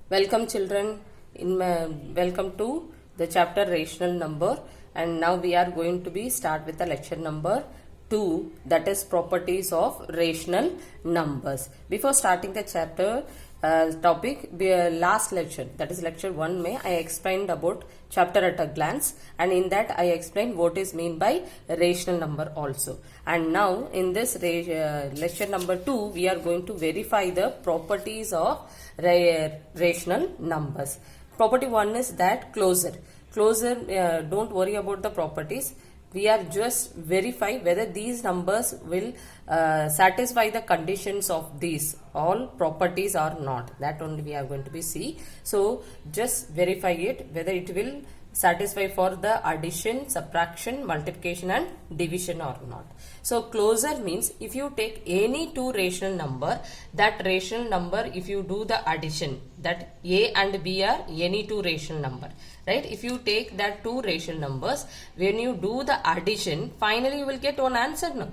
Welcome children, welcome to the chapter rational number, and now we are going to be start with the lecture number 2, that is properties of rational numbers. Before starting the chapter topic, last lecture, that is lecture 1 May, I explained about chapter at a glance, and in that I explained what is mean by rational number also. And now in this lecture number 2, we are going to verify the properties of rational numbers. Property 1 is that closure. Don't worry about the properties. We are just verify whether these numbers will satisfy the conditions of these all properties or not. That only we are going to be see. So just verify it whether it will satisfy for the addition, subtraction, multiplication and division or not. So closure means if you take any two rational number, that rational number, if you do the addition, that A and B are any two rational number, right? If you take that two rational numbers, when you do the addition, finally you will get one answer. No,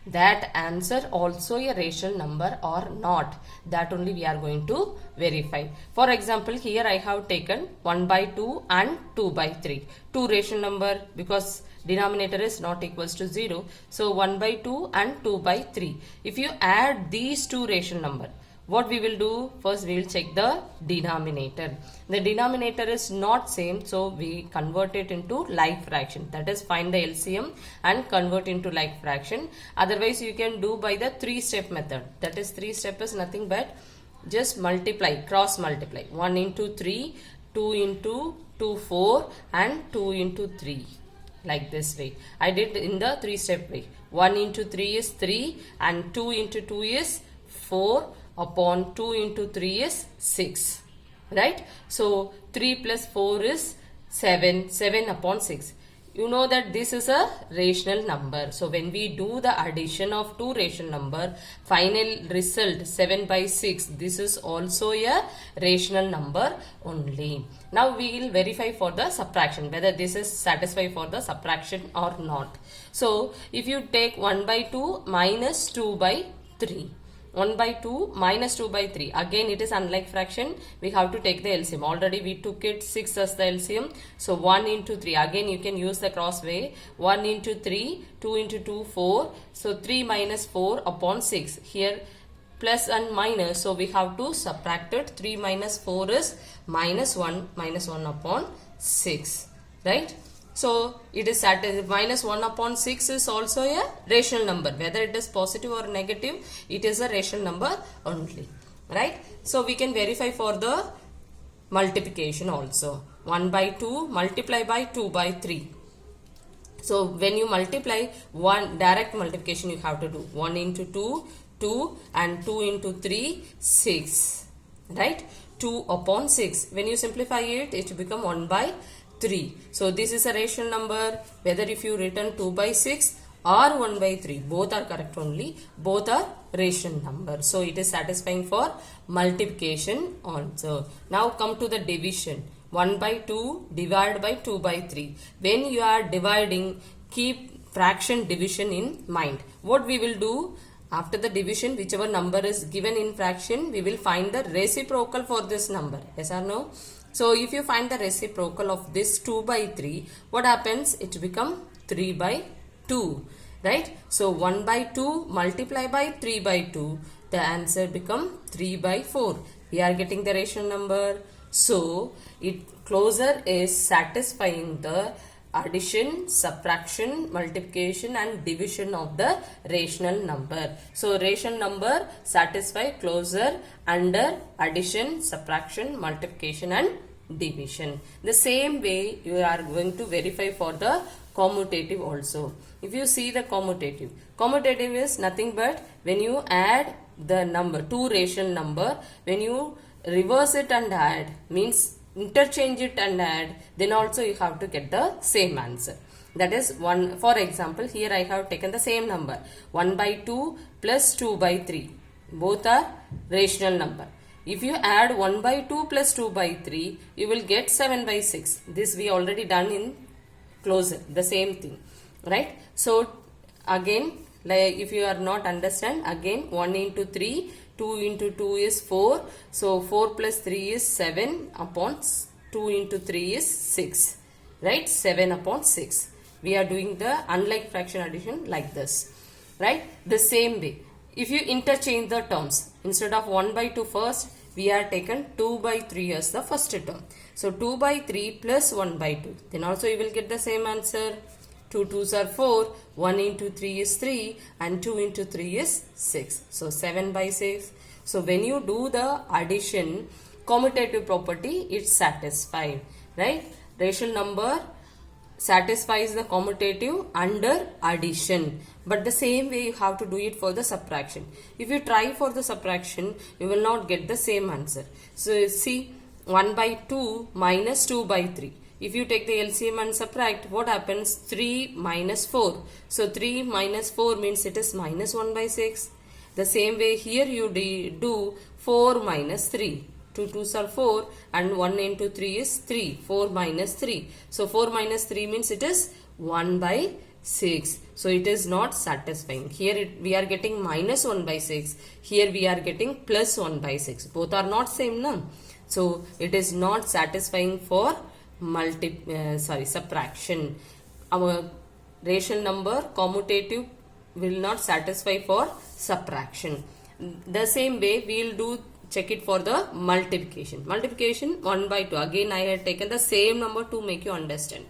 that answer also a rational number or not, that only we are going to verify. For example, here I have taken 1 by 2 and 2 by 3, two rational number, because denominator is not equals to 0. So 1 by 2 and 2 by 3. If you add these two rational number, what we will do? First we will check the denominator. The denominator is not same, so we convert it into like fraction. That is, find the LCM and convert into like fraction. Otherwise you can do by the 3-step method. That is, 3-step is nothing but just multiply, cross multiply. 1 into 3, 2 into 2, 4 and 2 into 3. Like this way. I did in the 3-step way. 1 into 3 is 3 and 2 into 2 is 4 upon 2 into 3 is 6. Right? So 3 plus 4 is 7. 7 upon 6. You know that this is a rational number. So when we do the addition of two rational number, final result 7 by 6, this is also a rational number only. Now we will verify for the subtraction, whether this is satisfied for the subtraction or not. So if you take 1 by 2 minus 2 by 3. 1 by 2 minus 2 by 3. Again it is unlike fraction. We have to take the LCM. Already we took it 6 as the LCM. So 1 into 3. Again you can use the cross way. 1 into 3. 2 into 2, 4. So 3 minus 4 upon 6. Here plus and minus. So we have to subtract it. 3 minus 4 is minus 1. Minus 1 upon 6. Right? So it is minus 1 upon 6 is also a rational number. Whether it is positive or negative, it is a rational number only. Right? So we can verify for the multiplication also. 1 by 2 multiply by 2 by 3. So when you multiply, one direct multiplication you have to do. 1 into 2, 2 and 2 into 3, 6. Right? 2 upon 6. When you simplify it, it will become 1 by 3. So this is a rational number. Whether if you written 2 by 6 or 1 by 3, both are correct only. Both are rational number. So it is satisfying for multiplication also. Now come to the division. 1 by 2 divided by 2 by 3. When you are dividing, keep fraction division in mind. What we will do? After the division, whichever number is given in fraction, we will find the reciprocal for this number. Yes or no? So if you find the reciprocal of this 2 by 3, what happens? It become 3 by 2. Right? So 1 by 2 multiply by 3 by 2. The answer become 3 by 4. We are getting the rational number. So closure is satisfying the addition, subtraction, multiplication and division of the rational number. So rational number satisfy closure under addition, subtraction, multiplication and division. The same way you are going to verify for the commutative also. If you see the commutative is nothing but when you add the number, two rational number, when you reverse it and add, means interchange it and add, then also you have to get the same answer. That is one. For example, here I have taken the same number 1 by 2 plus 2 by 3. Both are rational number. If you add 1 by 2 plus 2 by 3, you will get 7 by 6. This we already done in closure. The same thing. Right? So again, like if you are not understand, again 1 into 3, 2 into 2 is 4. So 4 plus 3 is 7 upon 2 into 3 is 6. Right? 7 upon 6. We are doing the unlike fraction addition like this. Right? The same way. If you interchange the terms, instead of 1 by 2 first, we are taken 2 by 3 as the first term. So 2 by 3 plus 1 by 2. Then also you will get the same answer. 2 2s are 4, 1 into 3 is 3 and 2 into 3 is 6. So 7 by 6. So when you do the addition, commutative property it's satisfied. Right? Rational number satisfies the commutative under addition. But the same way you have to do it for the subtraction. If you try for the subtraction, you will not get the same answer. So see, 1 by 2 minus 2 by 3. If you take the LCM and subtract, what happens? 3 minus 4. So 3 minus 4 means it is minus 1 by 6. The same way here you do 4 minus 3. 2 2s are 4 and 1 into 3 is 3. 4 minus 3. So 4 minus 3 means it is 1 by 6. So it is not satisfying. Here we are getting minus 1 by 6. Here we are getting plus 1 by 6. Both are not same, no? So it is not satisfying for subtraction. Our rational number commutative will not satisfy for subtraction. The same way we will do check it for the multiplication. Multiplication 1 by 2. Again I had taken the same number to make you understand.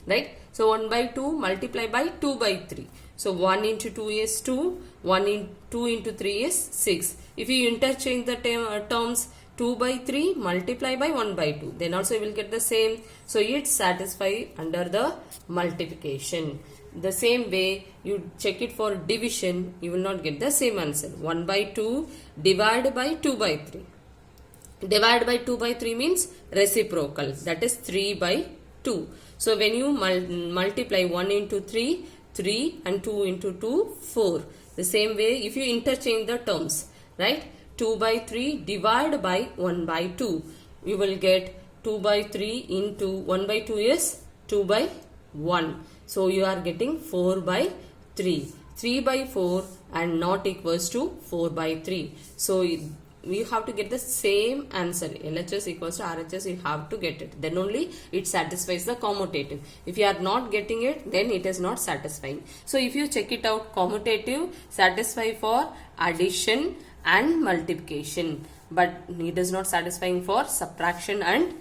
Right? So 1 by 2 multiply by 2 by 3. So 1 into 2 is 2. 2 into 3 is 6. If you interchange the terms, 2 by 3 multiply by 1 by 2. Then also you will get the same. So it satisfies under the multiplication. The same way you check it for division, you will not get the same answer. 1 by 2 divided by 2 by 3. Divided by 2 by 3 means reciprocal. That is 3 by 2. So when you multiply 1 into 3, 3 and 2 into 2, 4. The same way if you interchange the terms, right? 2 by 3 divided by 1 by 2. You will get 2 by 3 into 1 by 2 is 2 by 1. So you are getting 4 by 3. 3 by 4 and not equals to 4 by 3. So we have to get the same answer. LHS equals to RHS, you have to get it. Then only it satisfies the commutative. If you are not getting it, then it is not satisfying. So if you check it out, commutative satisfy for addition and multiplication. But it is not satisfying for subtraction and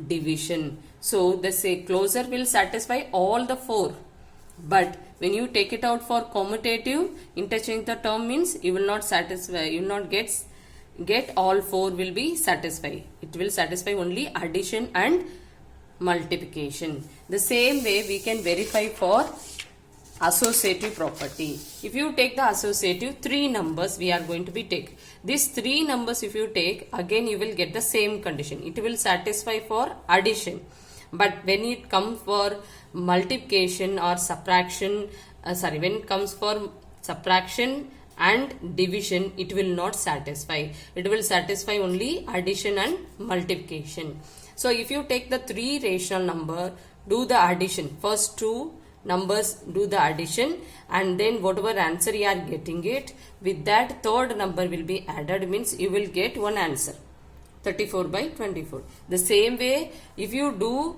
division. So the closure will satisfy all the 4. But when you take it out for commutative, interchange the term means you will not satisfy, you will not get all 4 will be satisfied. It will satisfy only addition and multiplication. The same way we can verify for associative property. If you take the associative, 3 numbers we are going to be take. These 3 numbers if you take, again you will get the same condition. It will satisfy for addition. But when it comes for multiplication or subtraction, when it comes for subtraction and division, it will not satisfy. It will satisfy only addition and multiplication. So if you take the 3 rational number, do the addition. First 2 numbers do the addition and then whatever answer you are getting it, with that third number will be added, means you will get one answer. 34 by 24. The same way if you do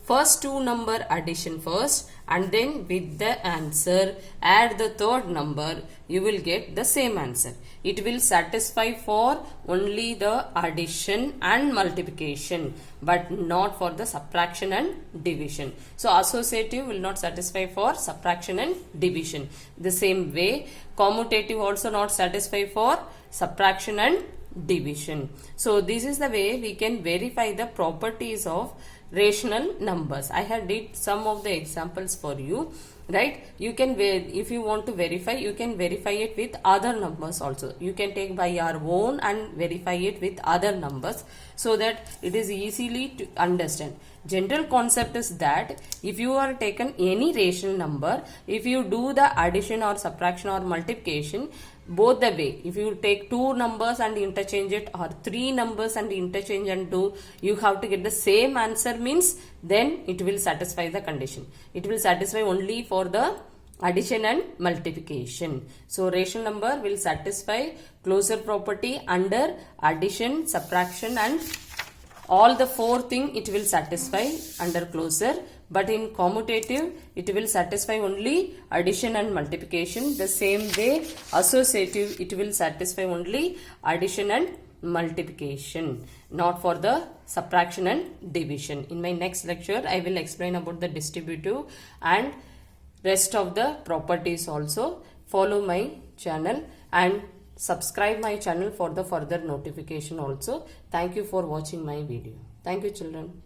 first 2 number addition first and then with the answer add the third number, you will get the same answer. It will satisfy for only the addition and multiplication but not for the subtraction and division. So associative will not satisfy for subtraction and division. The same way commutative also not satisfy for subtraction and division. So this is the way we can verify the properties of rational numbers. I have did some of the examples for you, right? You can, if you want to verify, you can verify it with other numbers also. You can take by your own and verify it with other numbers so that it is easily to understand. General concept is that if you are taken any rational number, if you do the addition or subtraction or multiplication, both the way, if you take 2 numbers and interchange it or 3 numbers and interchange and do, you have to get the same answer, means then it will satisfy the condition. It will satisfy only for the addition and multiplication. So rational number will satisfy closure property under addition, subtraction and all the four things it will satisfy under closure, but in commutative it will satisfy only addition and multiplication. The same way associative it will satisfy only addition and multiplication, not for the subtraction and division. In my next lecture I will explain about the distributive and rest of the properties also. Follow my channel and subscribe my channel for the further notification also. Thank you for watching my video. Thank you children.